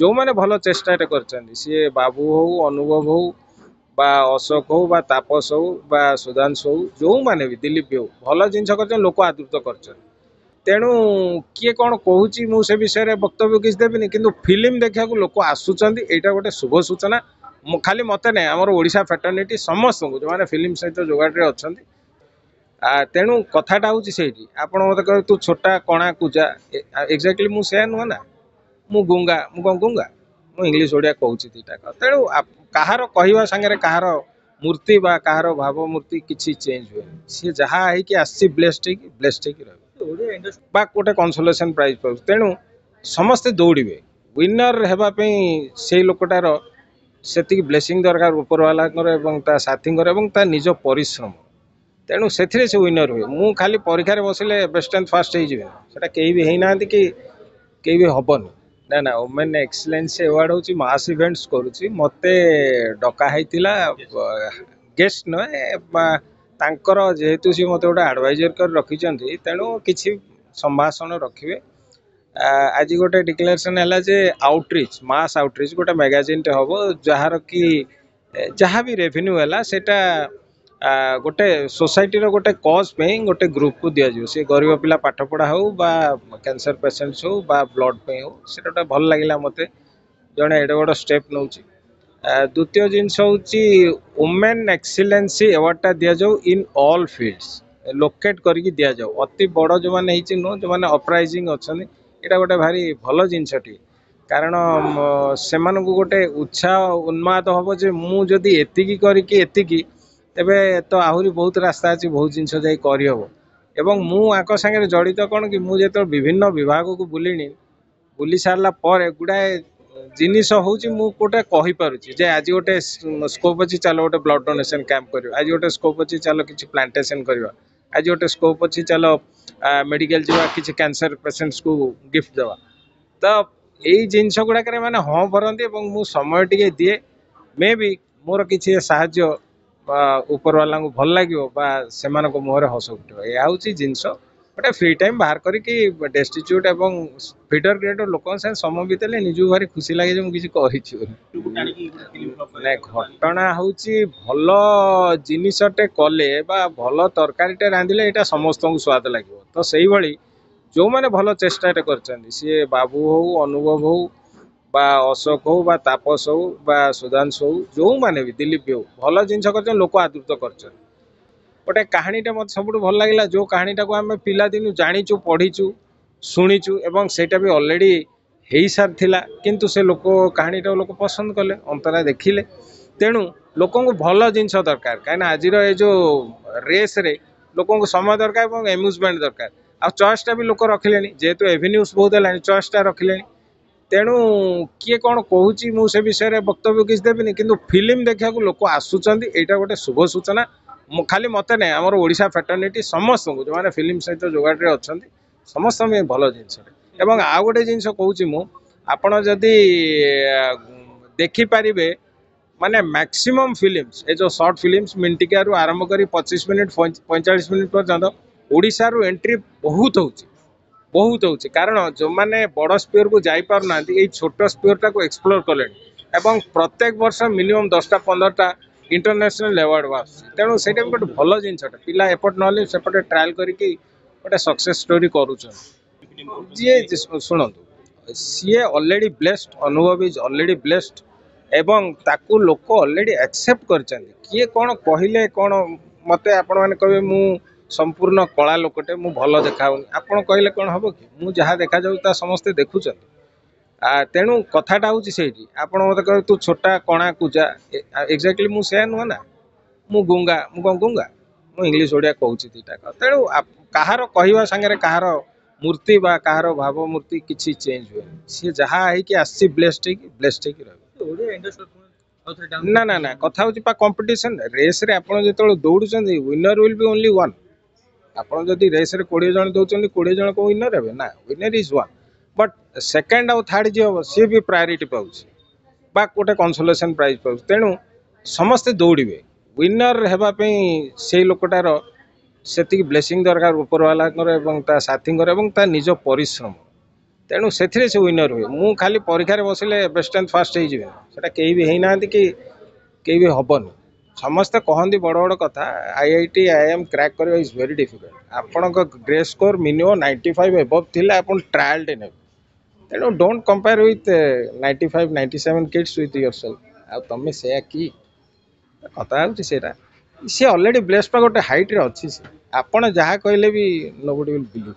जो मैंने भल चेष्टा कर सी बाबू हो अनुभव हो बा अशोक हो बा तापस हो बा सुधांशु हो जो मैंने भी दिलीप भी हो भल जिन कर लोक आदृत कर तेणु किए कौन कहूँ मुझे विषय वक्तव्य किसी देवी कि फिल्म देखा लोक आसुँच यहाँ गोटे शुभ सूचना खाली मत ना आम ओडिशा फैटर्निटी समस्त को जो मैंने फिल्म सहित जोगाड़े अच्छा तेणु कथाटा हूँ से आप मत कह तू छोटा कणा कूजा एक्जाक्टली मुझे नुह ना मु गुंगा मु कौन गुंगा मु इंग्लीश ओडिया कहूँ दीटा तेणु कहार कहवा सांगे कहार मूर्ति बा कहार भाव मूर्ति किसी चेंज हुए सी जहाँ होगी ब्लेस्ड बा गोटे कनसोलेसन प्राइज पाऊँ तेणु समस्ते दौड़े विनर होगापी से लोकटार से ब्लेसिंग दरकार उपरवाला साथी निज परिश्रम तेणु से विनर हुए मु खाली परीक्षा बसले बेस्ट एंड फास्ट होटा कहीं भी होना कि कहीं भी हेनी ना ना वुमेन एक्सीलेंस अवार्ड हूँ मास इवेंट्स करुच्ची मत डकाई गेस्ट नुर जेहेतु सी मत गोटे एडवाइजर कर रखी तेणु किसी संभाषण रखिए आज गोटे डिक्लेरेसन है जे आउटरीच मास आउटरीच गोटे मैगजीन टे हम जार कि जहाँ भी रेवेन्यू है सेटा गोटे सोसाइटी रो गोटे कज पे गोटे ग्रुप को दि जाए सी गरीब पिला पाठ पढ़ा हो बा कैंसर पेसेंट्स हो बा ब्लड पे हो सेटा भल लगे मत जड़े एडे बड़ स्टेप नौ द्वितीय जिनस हूँ वुमेन एक्सीलेंसी अवार्डटा दि जाऊ इन ऑल फील्ड्स लोकेट करके दि जाऊ अति बड़ जो मैंने नुह जो मैंने अपराइजिंग अच्छा यहाँ गोटे भारी भल जिनसटी कारण से गोटे उत्साह उन्माद हम जे मुझे एतिकी करके एतिकी तेबे तो आहरी बहुत रास्ता अच्छी बहुत जिनस जाई करहब एवं मुझे सागर जड़ित कौन कि मुझे विभिन्न विभाग को बुली सारा पर गुड़ाए जिनिस हूँ गोटे कहीपे आज गोटे स्कोप अच्छी चलो गोटे ब्लड डोनेशन कैंप कर आज गोटे स्कोप अच्छी चलो किसी प्लांटेशन करवा आज गोटे स्कोप अच्छी चलो मेडिकल जावा किसी कैंसर पेसेंट्स को गिफ्ट देवा तो यही जिनस गुड़ाक मैंने हाँ भरती मु समय टे दिए मे भी मोर किसी साहाय्य उपरवाला को भल लगे से मुहर हस उठे यह हूँ जिनस गोटे फ्री टाइम बाहर करके डेस्टिट्यूट एवं फिटर ग्रेडर लोक समय बीतले निज भारी खुशी लगे मुझे घटना हूँ भल जिनसटे कले भल तरकारीटे रांधिले यहाँ समस्त को स्वाद लगे तो से भाई जो मैंने भल चेष्टा कर सी बाबू हो अनुभव हो बा अशोक हो बा तापस हो बा सुधांशु हो जो मैंने भी दिलीप भी हो भल जिनस कर लोक आदृत कर गोटे कहानीटा मत सब भल लगे जो कहानीटा को आम पिला दिन जाचु पढ़ीचु शुणीचु एवं सेटा भी ऑलरेडी हो सारी किंतु से लोक कहानीटा लोक पसंद कले अंतरा देखिले तेणु लोक को भल जिनस दरकार कहीं आज जो रेस रे लोक समय दरकार और एम्यूजमेंट दरकार आ चॉइसटा भी लोक रखिले जेहेतु एवेन्यूज बहुत है चॉइसटा रखिले तेणु किए कौन कहूँ मुझे विषय वक्तव्य किसी देवी कि फिल्म देखा लोक आसुँच यहाँ गोटे शुभ सूचना खाली मत ना आम ओडिशा फैटर्निटी समस्त को जो मैंने फिल्म सहित जोगाड़े अच्छा समस्त भल जिनस एवं आउ गोटे जिनस कहूँ मु आपण जदि देखिपारे माने मैक्सिमम फिल्म्स ये जो शॉर्ट फिल्म्स मिंटिका रू आरंभ कर 25 मिनट 45 मिनट पर्यंत ओडिशा रू एंट्री बहुत होची कारण जो मैंने बड़ स्पीयर को जाई पार ना छोट स्पीयर को एक्सप्लोर कले एवं प्रत्येक वर्ष मिनिमम 10टा 15टा इंटरनेशनल अवार्ड तेणु से गोटे भल जिनसटा पिला एपट ना सेपटे ट्रायल करके गोटे सक्सेस स्टोरी करुँचे शुणु सी ऑलरेडी ब्लेस्ड अनुभव इज ऑलरेडी ब्लेस्ड एवं ताकू लोक ऑलरेडी एक्सेप्ट कर किए कौन कहले कौन मत आपण मैंने कहे मु संपूर्ण कला लोकटे मु भल देखा आपड़ कहले कौन हम कि मुझे जहाँ देखा जाऊँ समस्ते देखुं तेणु कथाटा हूँ से आप मत कह तू छोटा कणा कूजा एक्जाक्टली मुझे नुह ना मु गुंगा मु कौन गुंगा मु इंग्लीश ओडिया कहूँ दीटा तेणु कहार कहवा सांगे कहार मूर्ति बा कहार भाव मूर्ति किसी चेंज हुए सी जहाँ होगी ब्लेस्ड ना ना ना कथा हूँ कंपटीशन रेस रे आप जो दौड़ुं winner will be only one आपड़ जदि रेस रे 20 जन दौरान 20 जन को विनर हे ना winner is one but second आउ थर्ड जी हम सी भी प्रायोरीटी पाँच गोटे कनसोलेसन प्राइज पाँच तेणु समस्ते दौड़े विनर होगापी से लोकटार से ब्लेसिंग दरकार उपरवाला साथी निज परिश्रम तेणु से विनर हुए मु खाली परीक्षा बसिले बेस्ट एंड फास्ट होटा कहीं भी होना कि कहीं भी हेनी समस्ते कहती बड़ बड़ कथा आईआईटी आईएम क्रैक करवा इज वेरी डिफिकल्ट आपण ग्रेड स्कोर मिनिमम 95 एबव थिले आपण ट्रायल टे ने तेणु don't compare with 95 97 kids with yourself आ तमे से की कथा हूँ सी अलरेडी ब्लेस्ड गोटे हाइट रे अच्छी आपण जहाँ कहले भी नोबडी विल बिलीव